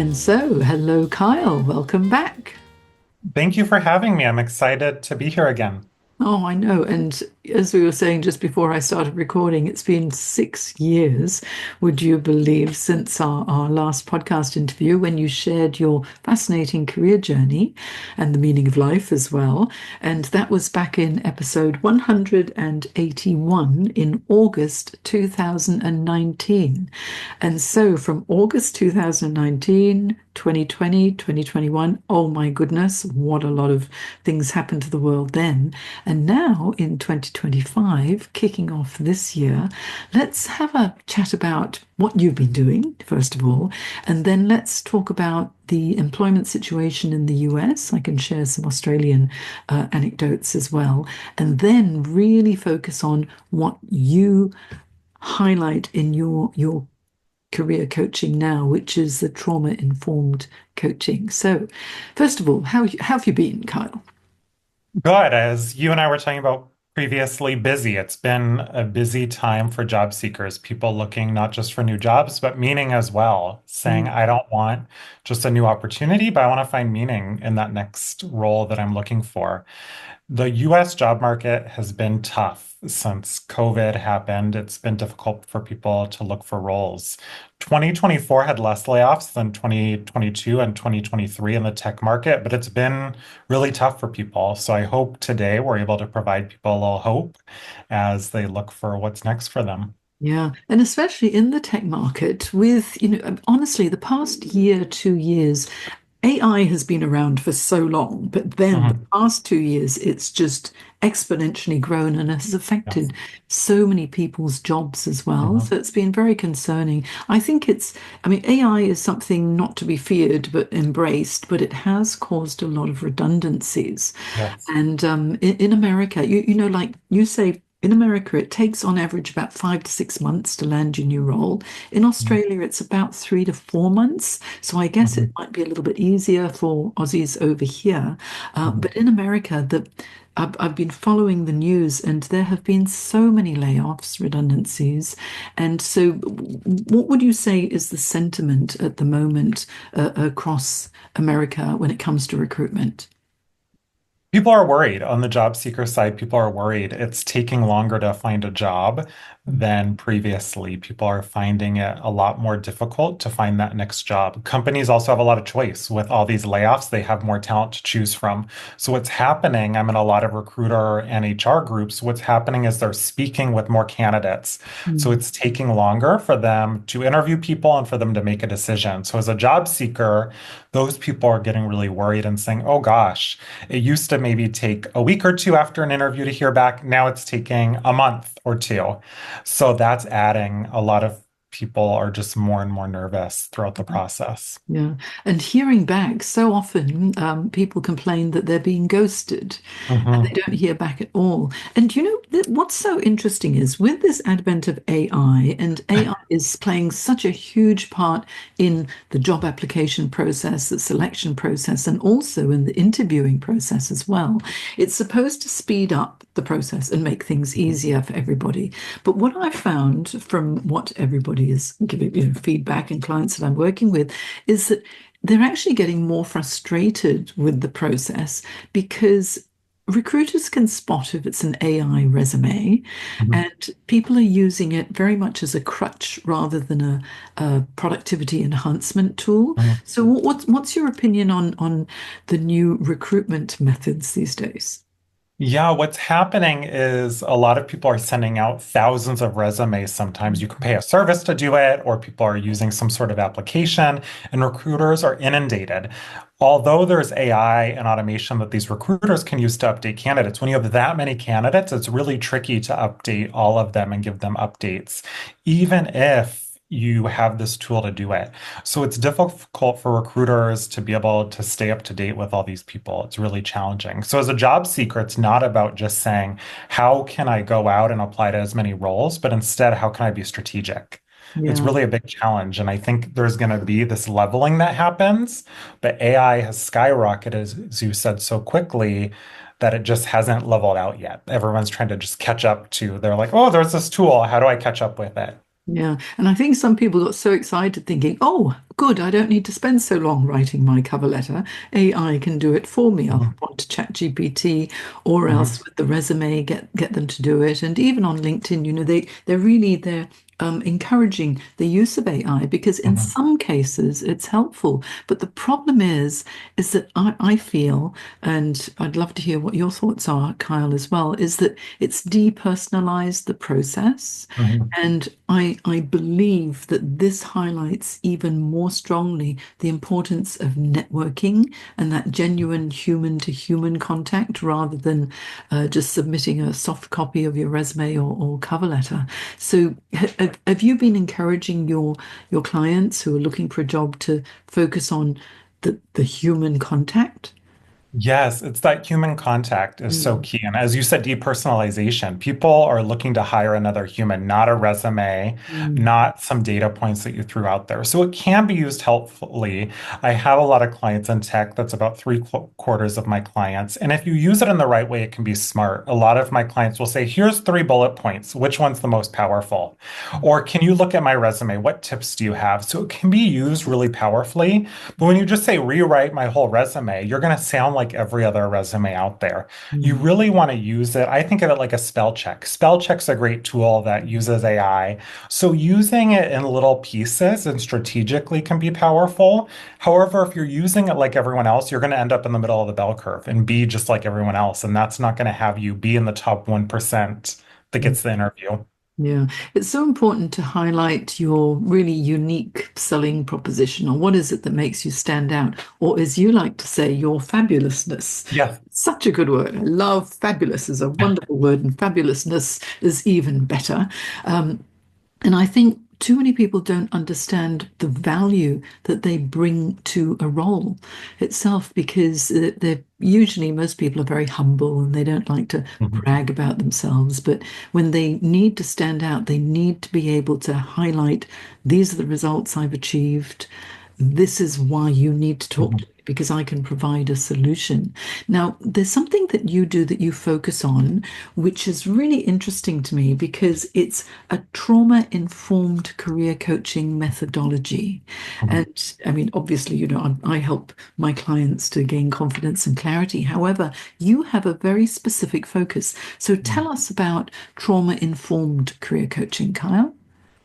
And so, hello, Kyle. Welcome back. Thank you for having me. I'm excited to be here again. Oh, I know. And as we were saying just before I started recording, it's been 6 years, would you believe, since our last podcast interview when you shared your fascinating career journey and the meaning of life as well. And that was back in episode 181 in August 2019. And so from August 2019, 2020, 2021, oh my goodness, what a lot of things happened to the world then. And now in 2025, kicking off this year, let's have a chat about what you've been doing, first of all, and then let's talk about the employment situation in the US. I can share some Australian anecdotes as well, and then really focus on what you highlight in your career coaching now, which is the trauma-informed coaching. So, first of all, how have you been, Kyle? Good. As you and I were talking about previously, busy. It's been a busy time for job seekers, people looking not just for new jobs, but meaning as well, saying, Mm. I don't want just a new opportunity, but I want to find meaning in that next role that I'm looking for. The US job market has been tough since COVID happened. It's been difficult for people to look for roles. 2024 had less layoffs than 2022 and 2023 in the tech market, but it's been really tough for people. So I hope today we're able to provide people a little hope as they look for what's next for them. Yeah, and especially in the tech market, with, honestly, the past year, 2 years, AI has been around for so long, but then the Mhm. past 2 years, it's just exponentially grown and has Yes. affected so many people's jobs as well. Mhm. So it's been very concerning. I mean, AI is something not to be feared, but embraced, but it has caused a lot of redundancies. Yes. And in America, like you say, in America, it takes on average about 5 to 6 months to land your new role. In Mhm. Australia, it's about 3 to 4 months. So I guess it Mhm. might be a little bit easier for Aussies over here. Mhm. But in America, I've been following the news, and there have been so many layoffs, redundancies. And so, what would you say is the sentiment at the moment across America when it comes to recruitment? People are worried on the job seeker side. People are worried it's taking longer to find a job than previously. People are finding it a lot more difficult to find that next job. Companies also have a lot of choice with all these layoffs. They have more talent to choose from. So what's happening, I'm in a lot of recruiter and HR groups. What's happening is they're speaking with more candidates. So Mm. it's taking longer for them to interview people and for them to make a decision. So as a job seeker, those people are getting really worried and saying, oh gosh, it used to maybe take a week or two after an interview to hear back. Now it's taking a month or two. So that's adding a lot of people are just more and more nervous throughout the process. Yeah. And hearing back, so often people complain that they're being ghosted and they Hmm. don't hear back at all. And what's so interesting is with this advent of AI, and AI is playing such a huge part in the job application process, the selection process, and also in the interviewing process as well. It's supposed to speed up the process and make things easier for everybody. But what I found from what everybody is giving, feedback and clients that I'm working with is that they're actually getting more frustrated with the process because recruiters can spot if it's an AI resume, and people are using it very much as a crutch rather than a productivity enhancement tool. So, what's your opinion on the new recruitment methods these days? Yeah, what's happening is a lot of people are sending out thousands of resumes. Sometimes you can pay a service to do it, or people are using some sort of application, and recruiters are inundated. Although there's AI and automation that these recruiters can use to update candidates, when you have that many candidates, it's really tricky to update all of them and give them updates, even if you have this tool to do it. So it's difficult for recruiters to be able to stay up to date with all these people. It's really challenging. So as a job seeker, it's not about just saying, how can I go out and apply to as many roles, but instead, how can I be strategic? It's Yeah. really a big challenge. And I think there's going to be this leveling that happens, but AI has skyrocketed, as you said, so quickly that it just hasn't leveled out yet. Everyone's trying to just catch up to, they're like, oh, there's this tool. How do I catch up with it? Yeah. And I think some people got so excited thinking, oh, good, I don't need to spend so long writing my cover letter. AI can do it for me. I'll Mhm, hop on to ChatGPT or else mhm, with the resume, get them to do it. And even on LinkedIn, they're encouraging the use of AI because in mhm, some cases it's helpful. But the problem is that I feel, and I'd love to hear what your thoughts are, Kyle, as well, is that it's depersonalized the process. mhm, And I believe that this highlights even more strongly the importance of networking and that genuine human to human contact rather than just submitting a soft copy of your resume or cover letter. So have you been encouraging your clients who are looking for a job to focus on the human contact? Yes, it's that human contact is so Mm, key. And as you said, depersonalization. People are looking to hire another human, not a resume, mm, not some data points that you threw out there. So it can be used helpfully. I have a lot of clients in tech. That's about three-quarters of my clients. And if you use it in the right way, it can be smart. A lot of my clients will say, here's 3 bullet points. Which one's the most powerful? Or can you look at my resume? What tips do you have? So it can be used really powerfully. But when you just say rewrite my whole resume, you're going to sound like every other resume out there. You mm, really want to use it. I think of it like a spell check. Spell check's a great tool that uses AI. So using it in little pieces and strategically can be powerful. However, if you're using it like everyone else, you're going to end up in the middle of the bell curve and be just like everyone else. And that's not going to have you be in the top 1% that mm. gets the interview. Yeah, it's so important to highlight your really unique selling proposition, or what is it that makes you stand out, or as you like to say, your fabulousness. Yes. Such a good word. I love fabulous is a wonderful word, and fabulousness is even better. Um, and I think too many people don't understand the value that they bring to a role itself because they're usually most people are very humble and they don't like to Mhm, brag about themselves. But when they need to stand out, they need to be able to highlight these are the results I've achieved. This is why you need to talk mhm, to me because I can provide a solution. Now, there's something that you do that you focus on, which is really interesting to me because it's a trauma-informed career coaching methodology. mhm, And I mean, obviously, I help my clients to gain confidence and clarity. However, you have a very specific focus. So mhm. tell us about trauma-informed career coaching, Kyle.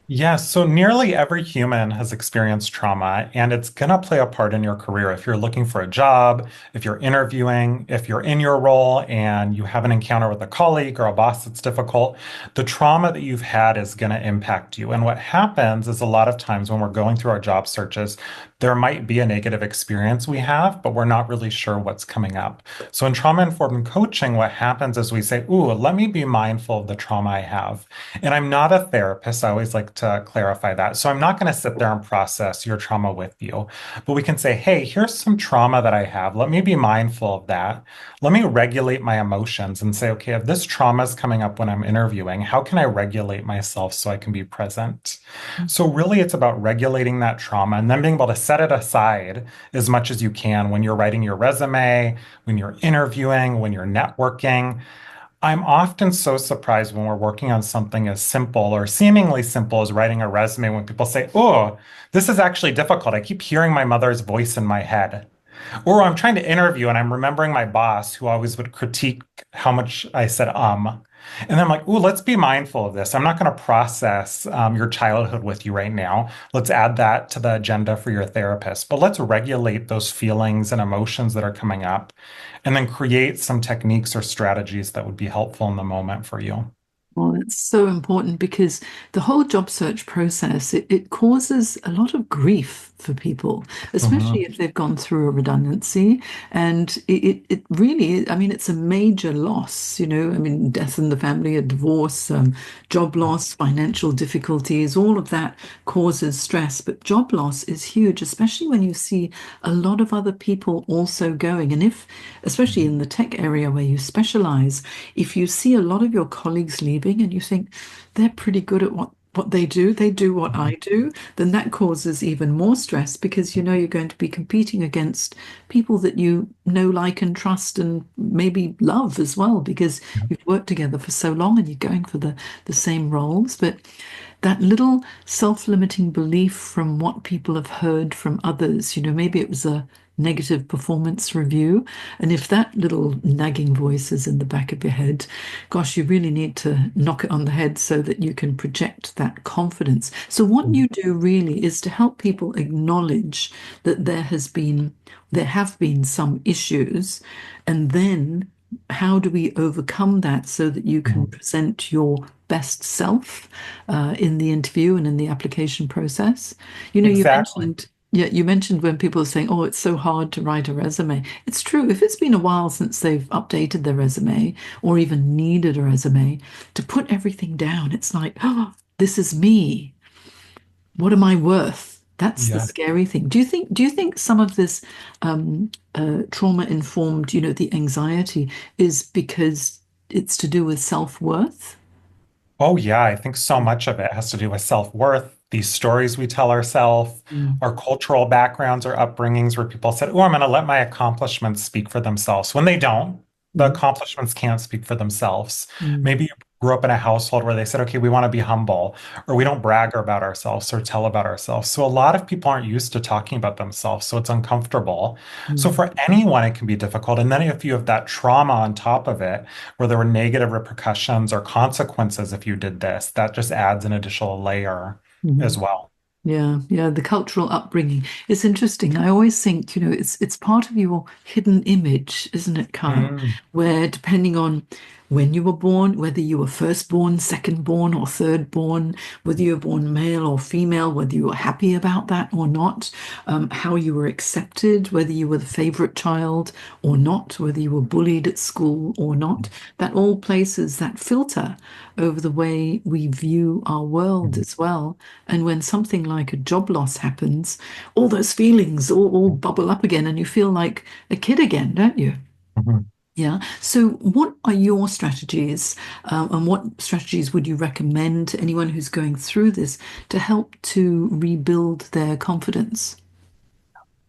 Yes, so nearly every human has experienced trauma, and it's going to play a part in your career. If you're looking for a job, if you're interviewing, if you're in your role and you have an encounter with a colleague or a boss that's difficult, the trauma that you've had is going to impact you. And what happens is a lot of times when we're going through our job searches, there might be a negative experience we have, but we're not really sure what's coming up. So in trauma-informed coaching, what happens is we say, ooh, let me be mindful of the trauma I have. And I'm not a therapist. I always like to clarify that. So I'm not going to sit there and process your trauma with you. But we can say, hey, here's some trauma that I have. Let me be mindful of that. Let me regulate my emotions and say, okay, if this trauma is coming up when I'm interviewing, how can I regulate myself so I can be present? So really, it's about regulating that trauma and then being able to set it aside as much as you can when you're writing your resume, when you're interviewing, when you're networking. I'm often so surprised when we're working on something as simple or seemingly simple as writing a resume when people say, oh, this is actually difficult. I keep hearing my mother's voice in my head. Or I'm trying to interview and I'm remembering my boss who always would critique how much I said. And then I'm like, ooh, let's be mindful of this. I'm not going to process your childhood with you right now. Let's add that to the agenda for your therapist. But let's regulate those feelings and emotions that are coming up and then create some techniques or strategies that would be helpful in the moment for you. Well, it's so important because the whole job search process, it causes a lot of grief for people, especially Mhm, if they've gone through a redundancy. And it really, I mean, it's a major loss, I mean, death in the family, a divorce, job loss, financial difficulties, all of that causes stress. But job loss is huge, especially when you see a lot of other people also going. And especially in the tech area where you specialize, if you see a lot of your colleagues leaving and you think they're pretty good at what what they do what I do, then that causes even more stress because you know you're going to be competing against people that you know, like, and trust, and maybe love as well, because you've worked together for so long and you're going for the same roles. But that little self-limiting belief from what people have heard from others, you know, maybe it was a negative performance review. And if that little nagging voice is in the back of your head, gosh, you really need to knock it on the head so that you can project that confidence. So what you do really is to help people acknowledge that there have been some issues, and then how do we overcome that so that you can Mhm. present your best self in the interview and in the application process? You know, Exactly. you mentioned when people are saying, "Oh, it's so hard to write a resume." It's true. If it's been a while since they've updated their resume or even needed a resume, to put everything down, it's like, "Oh, this is me. What am I worth?" That's the Yeah. scary thing. Do you think some of this trauma informed, you know, the anxiety is because it's to do with self-worth? Oh, yeah. I think so much of it has to do with self-worth, these stories we tell ourselves, Mm, our cultural backgrounds or upbringings where people said, oh, I'm going to let my accomplishments speak for themselves. When they don't, the mm, accomplishments can't speak for themselves. mm, Maybe you grew up in a household where they said, okay, we want to be humble, or we don't brag about ourselves or tell about ourselves. So a lot of people aren't used to talking about themselves. So it's uncomfortable. So mm. for anyone, it can be difficult. And then if you have that trauma on top of it, where there were negative repercussions or consequences if you did this. That just adds an additional layer as Mhm. well. Yeah, yeah, the cultural upbringing. It's interesting. I always think, you know, it's part of your hidden image, isn't it, Kyle? Mm, Where depending on when you were born, whether you were firstborn, secondborn, or thirdborn, whether you were born male or female, whether you were happy about that or not, how you were accepted, whether you were the favorite child or not, whether you were bullied at school or not, that all places that filter over the way we view our world mm, as well. And when something like a job loss happens, all those feelings all bubble up again, and you feel like a kid again, don't you? mhm. Yeah. So, what are your strategies, and what strategies would you recommend to anyone who's going through this to help to rebuild their confidence?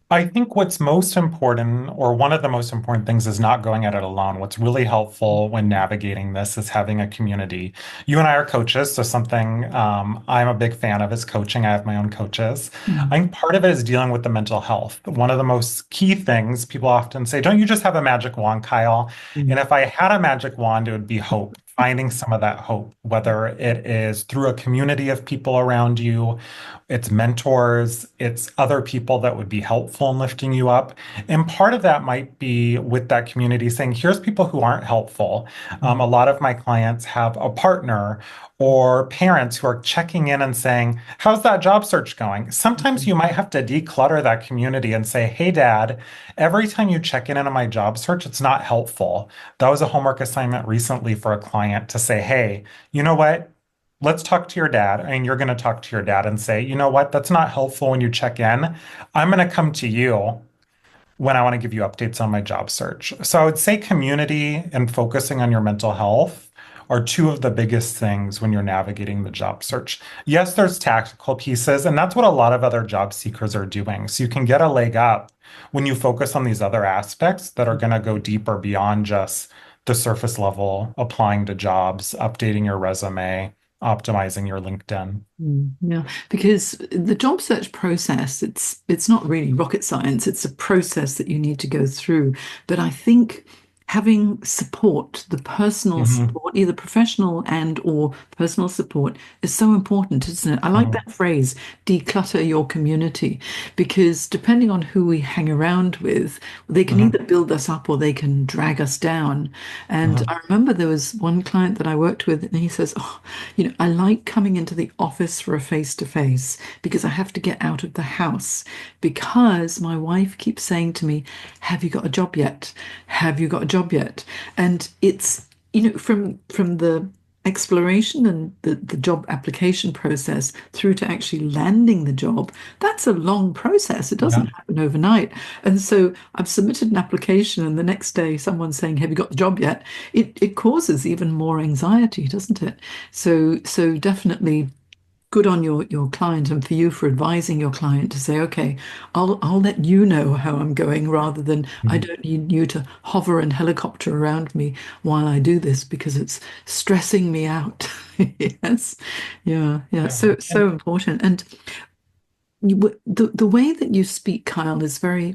I think what's most important, or one of the most important things, is not going at it alone. What's really helpful when navigating this is having a community. You and I are coaches, so something I'm a big fan of is coaching. I have my own coaches. Mm, I think part of it is dealing with the mental health. One of the most key things people often say, don't you just have a magic wand, Kyle? And mm, if I had a magic wand, it would be hope. Finding some of that hope, whether it is through a community of people around you, it's mentors, it's other people that would be helpful in lifting you up. And part of that might be with that community saying, here's people who aren't helpful. mm, A lot of my clients have a partner or parents who are checking in and saying, how's that job search going? Sometimes you might have to declutter that community and say, hey, dad, every time you check in on my job search, it's not helpful. That was a homework assignment recently for a client to say, hey, you know what? Let's talk to your dad. And you're going to talk to your dad and say, you know what? That's not helpful when you check in. I'm going to come to you when I want to give you updates on my job search. So I would say community and focusing on your mental health are two of the biggest things when you're navigating the job search. Yes, there's tactical pieces, and that's what a lot of other job seekers are doing. So you can get a leg up when you focus on these other aspects that are going to go deeper beyond just the surface level, applying to jobs, updating your resume, optimizing your LinkedIn. Yeah, because the job search process, it's not really rocket science. It's a process that you need to go through. But I think having support, the personal Mhm, support, either professional and or personal support, is so important, isn't it? I like mhm, that phrase, declutter your community, because depending on who we hang around with, they can mhm, either build us up or they can drag us down. And mhm, I remember there was one client that I worked with, and he says, "Oh, you know, I like coming into the office for a face to face because I have to get out of the house because my wife keeps saying to me, have you got a job yet? Have you got a job yet?" And it's, you know, from the exploration and the job application process through to actually landing the job, that's a long process. It yeah. doesn't happen overnight. And so I've submitted an application, and the next day someone's saying, have you got the job yet? It causes even more anxiety, doesn't it? So definitely good on your client and for you for advising your client to say, okay, I'll let you know how I'm going rather than I Mhm. don't need you to hover and helicopter around me while I do this because it's stressing me out. Yes. Yeah, yeah. Yeah. So important. And the way that you speak, Kyle, is very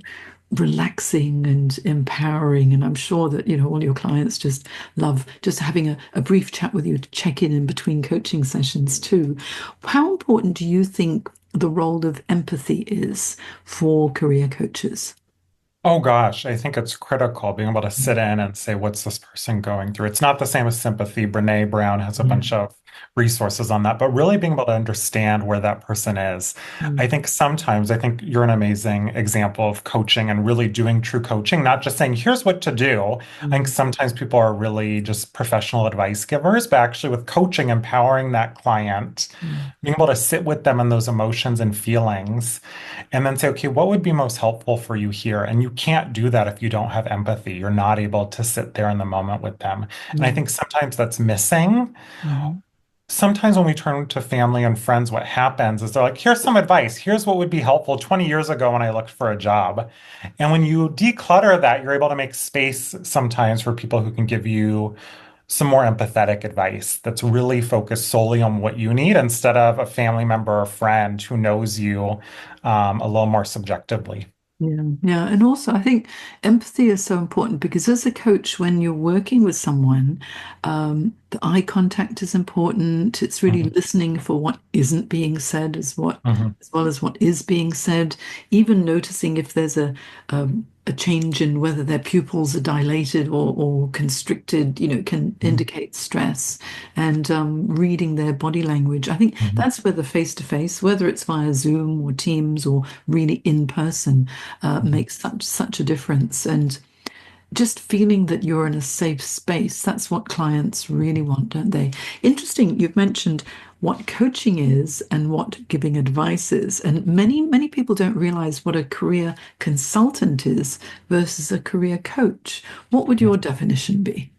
relaxing and empowering. And I'm sure that, all your clients just love just having a brief chat with you to check in between coaching sessions too. How important do you think the role of empathy is for career coaches? Oh gosh, I think it's critical being able to sit in and say, what's this person going through? It's not the same as sympathy. Brene Brown has a Yeah. bunch of resources on that, but really being able to understand where that person is. I Mm, think sometimes, I think you're an amazing example of coaching and really doing true coaching, not just saying, here's what to do. I think mm, sometimes people are really just professional advice givers, but actually with coaching, empowering that client, mm, being able to sit with them in those emotions and feelings and then say, okay, what would be most helpful for you here? And you can't do that if you don't have empathy. You're not able to sit there in the moment with them. And I mm, think sometimes that's missing. mm, Sometimes when we turn to family and friends, what happens is they're like, here's some advice. Here's what would be helpful 20 years ago when I looked for a job. And when you declutter that, you're able to make space sometimes for people who can give you some more empathetic advice that's really focused solely on what you need instead of a family member or friend who knows you a little more subjectively. yeah, yeah. And also, I think empathy is so important because as a coach, when you're working with someone, the eye contact is important. It's really Mhm, listening for what isn't being said mhm, as well as what is being said. Even noticing if there's a change in whether their pupils are dilated or constricted, can mhm, indicate stress. And reading their body language. I think mhm, that's where the face-to-face, whether it's via Zoom or Teams or really in person mhm, makes such a difference. And just feeling that you're in a safe space, that's what clients really want, don't they? Interesting, you've mentioned what coaching is and what giving advice is. And many people don't realize what a career consultant is versus a career coach. What would mhm. your definition be?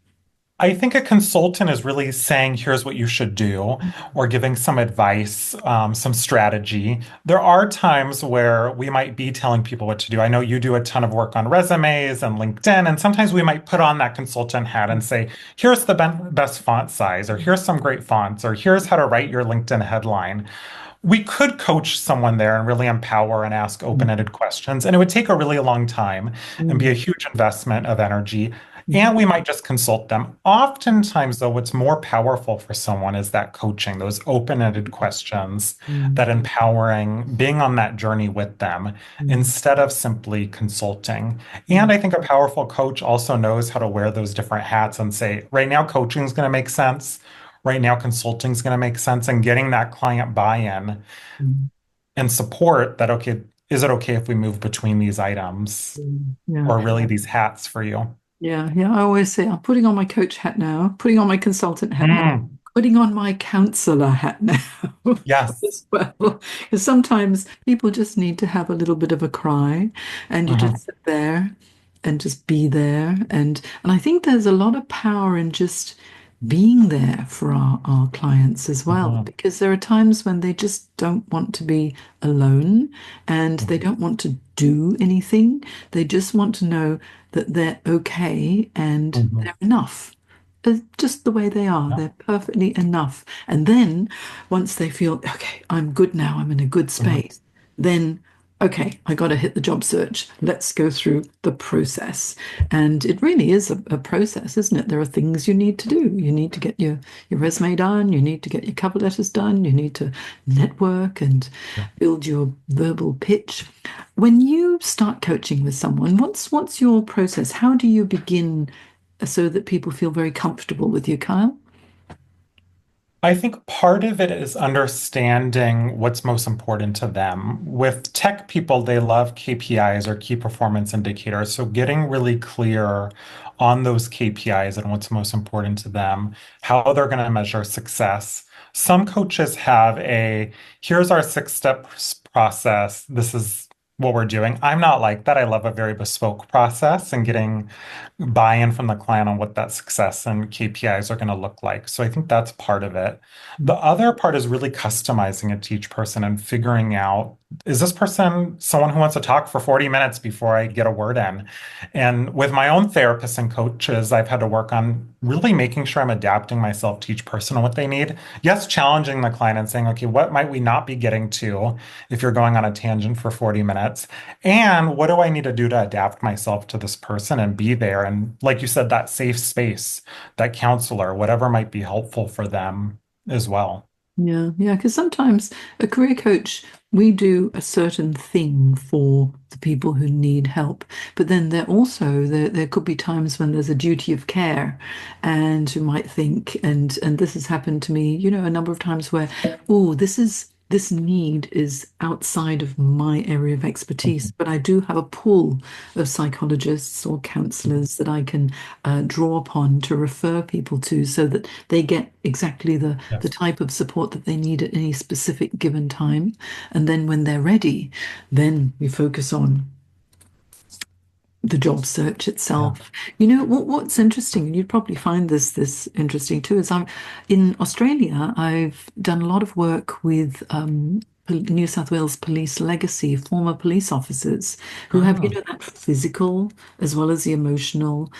I think a consultant is really saying, here's what you should do, or giving some advice, some strategy. There are times where we might be telling people what to do. I know you do a ton of work on resumes and LinkedIn, and sometimes we might put on that consultant hat and say, here's the best font size, or here's some great fonts, or here's how to write your LinkedIn headline. We could coach someone there and really empower and ask open-ended questions, and it would take a really long time and be a Mm, huge investment of energy. mm, And we might just consult them. Oftentimes, though, what's more powerful for someone is that coaching, those open-ended questions, mm, that empowering, being on that journey with them mm, instead of simply consulting. And mm, I think a powerful coach also knows how to wear those different hats and say, right now, coaching is going to make sense. Right now, consulting is going to make sense, and getting that client buy-in mm, and support that, okay, is it okay if we move between these items mm. Yeah. or really these hats for you? Yeah, yeah. I always say I'm putting on my coach hat now, putting on my consultant hat now, Mm, putting on my counselor hat now yes. as well. Because sometimes people just need to have a little bit of a cry and you Mhm, just sit there and just be there. And I think there's a lot of power in just being there for our clients as well, mhm, because there are times when they just don't want to be alone and they mhm, don't want to do anything. They just want to know that they're okay and mhm. they're enough. Just the way they are, Yeah. they're perfectly enough. And then once they feel, okay, I'm good now, I'm in a good Mhm, space, then, okay, I got to hit the job search. Let's go through the process. And it really is a process, isn't it? There are things you need to do. You need to get your resume done, you need to get your cover letters done, you need to network and yeah. build your verbal pitch. When you start coaching with someone, what's your process? How do you begin so that people feel very comfortable with you, Kyle? I think part of it is understanding what's most important to them. With tech people, they love KPIs or key performance indicators. So getting really clear on those KPIs and what's most important to them, how they're going to measure success. Some coaches have a here's our 6 step process. This is what we're doing. I'm not like that. I love a very bespoke process and getting buy-in from the client on what that success and KPIs are going to look like. So I think that's part of it. The other part is really customizing it to each person and figuring out, is this person someone who wants to talk for 40 minutes before I get a word in? And with my own therapists and coaches, I've had to work on really making sure I'm adapting myself to each person and what they need. Yes, challenging the client and saying, okay, what might we not be getting to if you're going on a tangent for 40 minutes? And what do I need to do to adapt myself to this person and be there? And like you said, that safe space, that counselor, whatever might be helpful for them as well. Yeah, yeah, because sometimes a career coach, we do a certain thing for the people who need help, but then there could be times when there's a duty of care, and you might think, and this has happened to me, a number of times where, oh, this need is outside of my area of expertise, but I do have a pool of psychologists or counselors that I can draw upon to refer people to so that they get exactly the Yes. type of support that they need at any specific given time. And then when they're ready, then we focus on the job search Yeah. itself. What's interesting, and you'd probably find this interesting too, is I'm in Australia. I've done a lot of work with New South Wales Police Legacy, former police officers who have, Ah, that physical as well as the emotional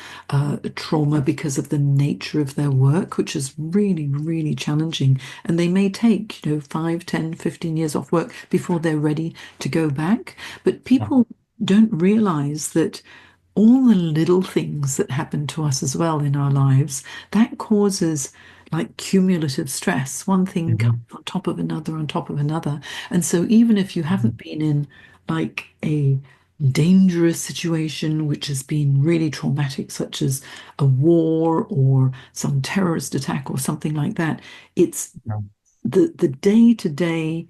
trauma because of the nature of their work, which is really, really challenging. And they may take, 5, 10, 15 years off work before they're ready to go back. But yeah. people don't realize that all the little things that happen to us as well in our lives, that causes like cumulative stress. One thing comes Mhm. on top of another, on top of another. And so even if you Mhm. haven't been in like a dangerous situation which has been really traumatic, such as a war or some terrorist attack or something like that, it's Yeah. the day-to-day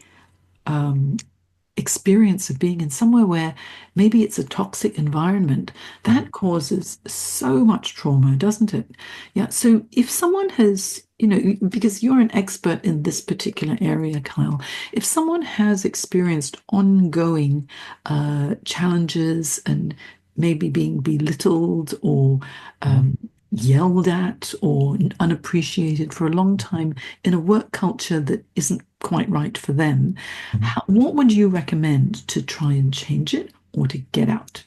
experience of being in somewhere where maybe it's a toxic environment, that causes so much trauma, doesn't it? Yeah. So if someone has, because you're an expert in this particular area, Kyle, if someone has experienced ongoing challenges and maybe being belittled or Mhm. yelled at or unappreciated for a long time in a work culture that isn't quite right for them, Mhm. what would you recommend to try and change it or to get out?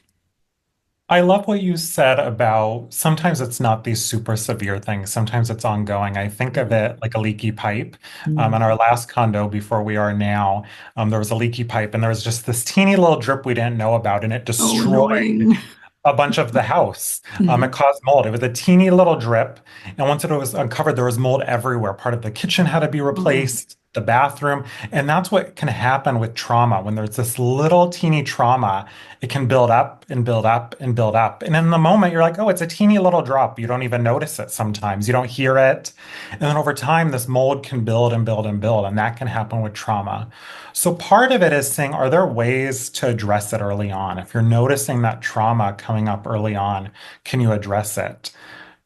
I love what you said about sometimes it's not these super severe things. Sometimes it's ongoing. I think of Mm, it like a leaky pipe. mm. In our last condo before we are now, there was a leaky pipe and there was just this teeny little drip we didn't know about, and it Oh, destroyed annoying. a bunch of the house. It Mhm. caused mold. It was a teeny little drip. And once it was uncovered, there was mold everywhere. Part of the kitchen had to be Oh, replaced, the bathroom. And that's what can happen with trauma. When there's this little teeny trauma, it can build up and build up and build up. And in the moment, you're like, oh, it's a teeny little drop. You don't even notice it sometimes. You don't hear it. And then over time, this mold can build and build and build. And that can happen with trauma. So part of it is saying, are there ways to address it early on? If you're noticing that trauma coming up early on, can you address it?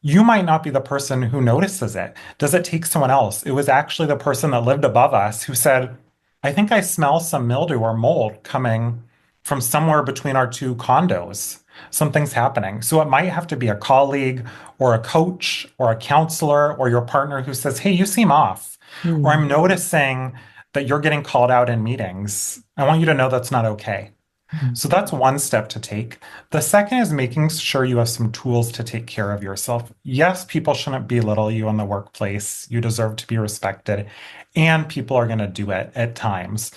You might not be the person who notices it. Does it take someone else? It was actually the person that lived above us who said, I think I smell some mildew or mold coming from somewhere between our two condos. Something's happening. So it might have to be a colleague or a coach or a counselor or your partner who says, hey, you seem off. Or mm, I'm noticing that you're getting called out in meetings. I want you to know that's not okay. mm, So that's one step to take. The second is making sure you have some tools to take care of yourself. Yes, people shouldn't belittle you in the workplace. You deserve to be respected, and people are going to do it at times.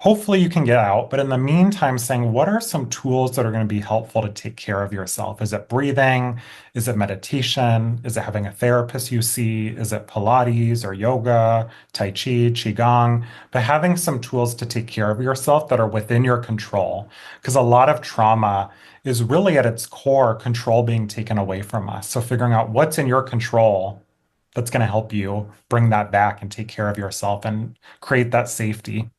Hopefully, you can get out, but in the meantime, saying, what are some tools that are going to be helpful to take care of yourself? Is it breathing? Is it meditation? Is it having a therapist you see? Is it Pilates or yoga, Tai Chi, Qigong? But having some tools to take care of yourself that are within your control, because a lot of trauma is really at its core control being taken away from us. So figuring out what's in your control that's going to help you bring that back and take care of yourself and create that safety.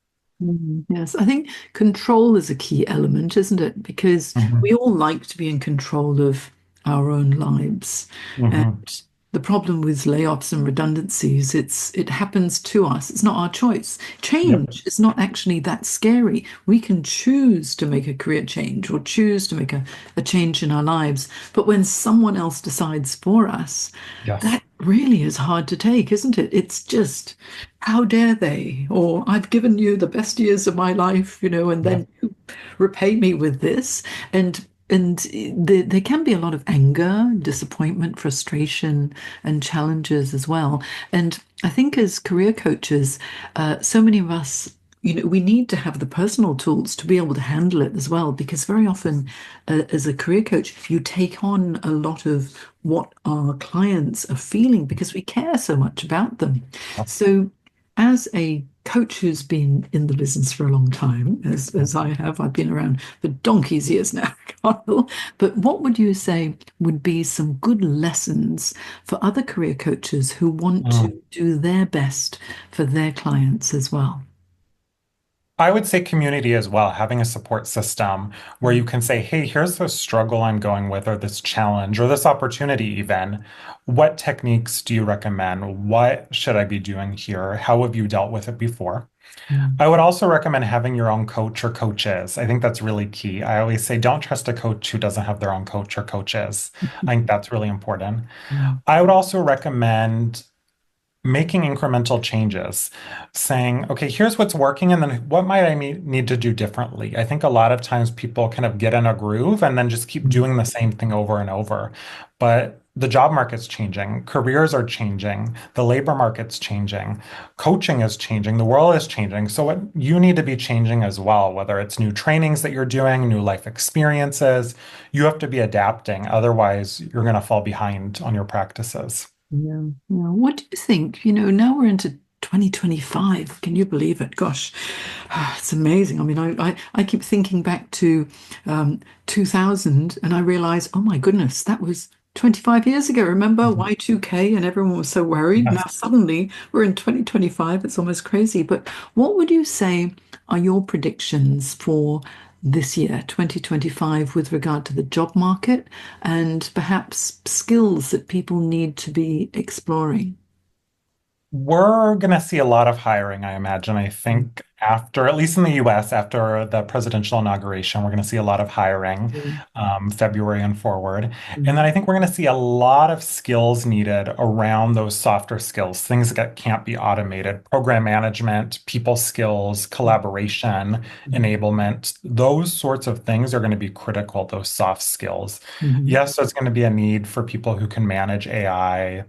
mm. Yes, I think control is a key element, isn't it? Because Hmm. we all like to be in control of our own lives. And Hmm. the problem with layoffs and redundancies, it happens to us. It's not our choice. Yep. Change is not actually that scary. We can choose to make a career change or choose to make a change in our lives. But when someone else decides for us, Yes. that really is hard to take, isn't it? It's just, how dare they? Or I've given you the best years of my life, and Yeah. then you repay me with this. And there can be a lot of anger, disappointment, frustration, and challenges as well. And I think as career coaches, so many of us, we need to have the personal tools to be able to handle it as well, because very often, as a career coach, you take on a lot of what our clients are feeling because we care so much about them. So as a coach who's been in the business for a long time, as I have, I've been around for donkey's years now, Carl. But what would you say would be some good lessons for other career coaches who want Mm. to do their best for their clients as well? I would say community as well, having a support system where you can say, hey, here's this struggle I'm going with, or this challenge, or this opportunity, even. What techniques do you recommend? What should I be doing here? How have you dealt with it before? Mm, I would also recommend having your own coach or coaches. I think that's really key. I always say, don't trust a coach who doesn't have their own coach or coaches. I think that's really important. mm, I would also recommend making incremental changes, saying, okay, here's what's working, and then what might I need to do differently? I think a lot of times people kind of get in a groove and then just keep mm, doing the same thing over and over. But the job market's changing, careers are changing, the labor market's changing, coaching is changing, the world is changing. So what you need to be changing as well, whether it's new trainings that you're doing, new life experiences, you have to be adapting. Otherwise, you're going to fall behind on your practices. yeah, yeah. What do you think? Now we're into 2025. Can you believe it? Gosh, it's amazing. I mean, I keep thinking back to 2000 and I realize, oh my goodness, that was 25 years ago. Remember Mhm. Y2K and everyone was so worried. Now Yes. suddenly we're in 2025. It's almost crazy. But what would you say are your predictions for this year, 2025, with regard to the job market and perhaps skills that people need to be exploring? We're going to see a lot of hiring, I imagine. I think after, at least in the US, after the presidential inauguration, we're going to see a lot of hiring, Mm, February and forward. And mm, then I think we're going to see a lot of skills needed around those softer skills, things that can't be automated, program management, people skills, collaboration, mm, enablement. Those sorts of things are going to be critical, those soft skills. mhm, Yes, there's going to be a need for people who can manage AI,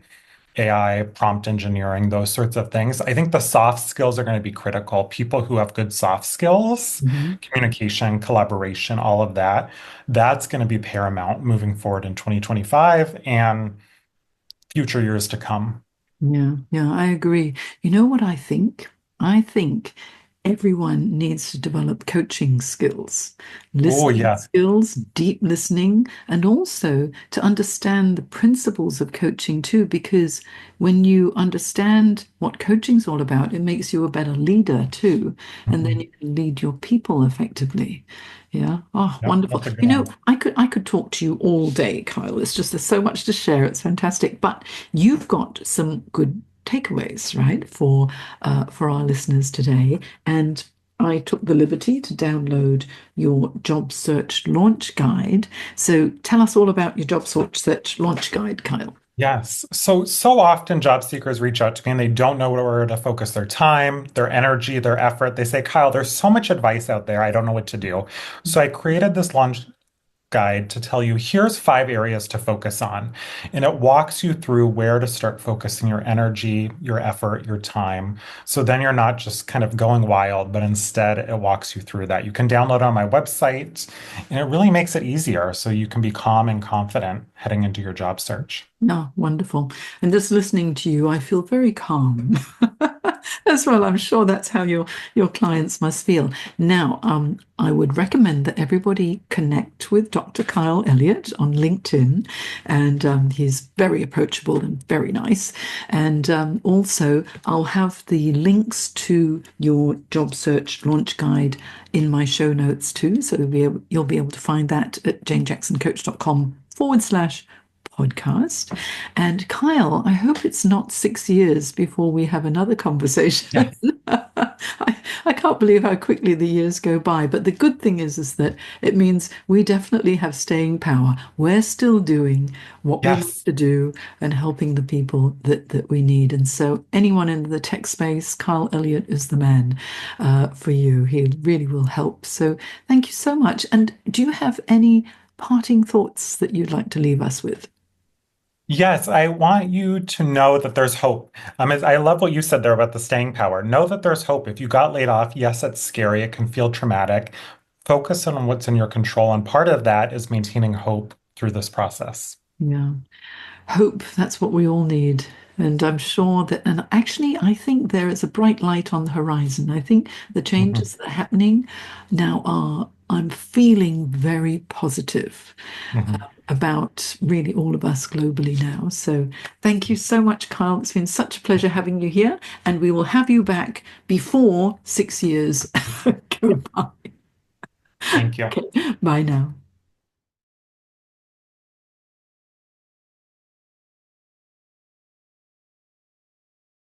prompt engineering, those sorts of things. I think the soft skills are going to be critical. People who have good soft skills, mhm. communication, collaboration, all of that, that's going to be paramount moving forward in 2025 and future years to come. Yeah, yeah, I agree. You know what I think? I think everyone needs to develop coaching skills, Oh, listening yeah. skills, deep listening, and also to understand the principles of coaching too, because when you understand what coaching's all about, it makes you a better leader too, and then Mhm. you can lead your people effectively. Yeah. Oh, Yep, wonderful. that's a good one. I could talk to you all day, Kyle. It's just there's so much to share. It's fantastic. But you've got some good takeaways, right, for our listeners today. And I took the liberty to download your job search launch guide. So tell us all about your job search launch guide, Kyle. Yes. So often job seekers reach out to me and they don't know where to focus their time, their energy, their effort. They say, Kyle, there's so much advice out there. I don't know what to do. So I created this launch guide to tell you here's 5 areas to focus on. And it walks you through where to start focusing your energy, your effort, your time. So then you're not just kind of going wild, but instead it walks you through that. You can download on my website, and it really makes it easier so you can be calm and confident heading into your job search. Oh, wonderful. And just listening to you, I feel very calm as well. I'm sure that's how your clients must feel. Now, I would recommend that everybody connect with Dr. Kyle Elliott on LinkedIn, and he's very approachable and very nice. And also, I'll have the links to your job search launch guide in my show notes too. So you'll be able to find that at janejacksoncoach.com/podcast. podcast. And Kyle, I hope it's not 6 years before we have another conversation. Yes. I can't believe how quickly the years go by. But the good thing is that it means we definitely have staying power. We're still doing what we love Yes. to do and helping the people that we need. And so, anyone in the tech space, Kyle Elliott is the man for you. He really will help. So, thank you so much. And do you have any parting thoughts that you'd like to leave us with? Yes, I want you to know that there's hope. I love what you said there about the staying power. Know that there's hope. If you got laid off, yes, it's scary. It can feel traumatic. Focus on what's in your control. And part of that is maintaining hope through this process. Yeah. Hope, that's what we all need. And I'm sure that, and actually, I think there is a bright light on the horizon. I think the Mhm. changes that are happening now are, I'm feeling very positive Mhm. about really all of us globally now. So thank you so much, Kyle. It's been such a pleasure having you here, and we will have you back before 6 years go by. Thank you. Okay, bye now.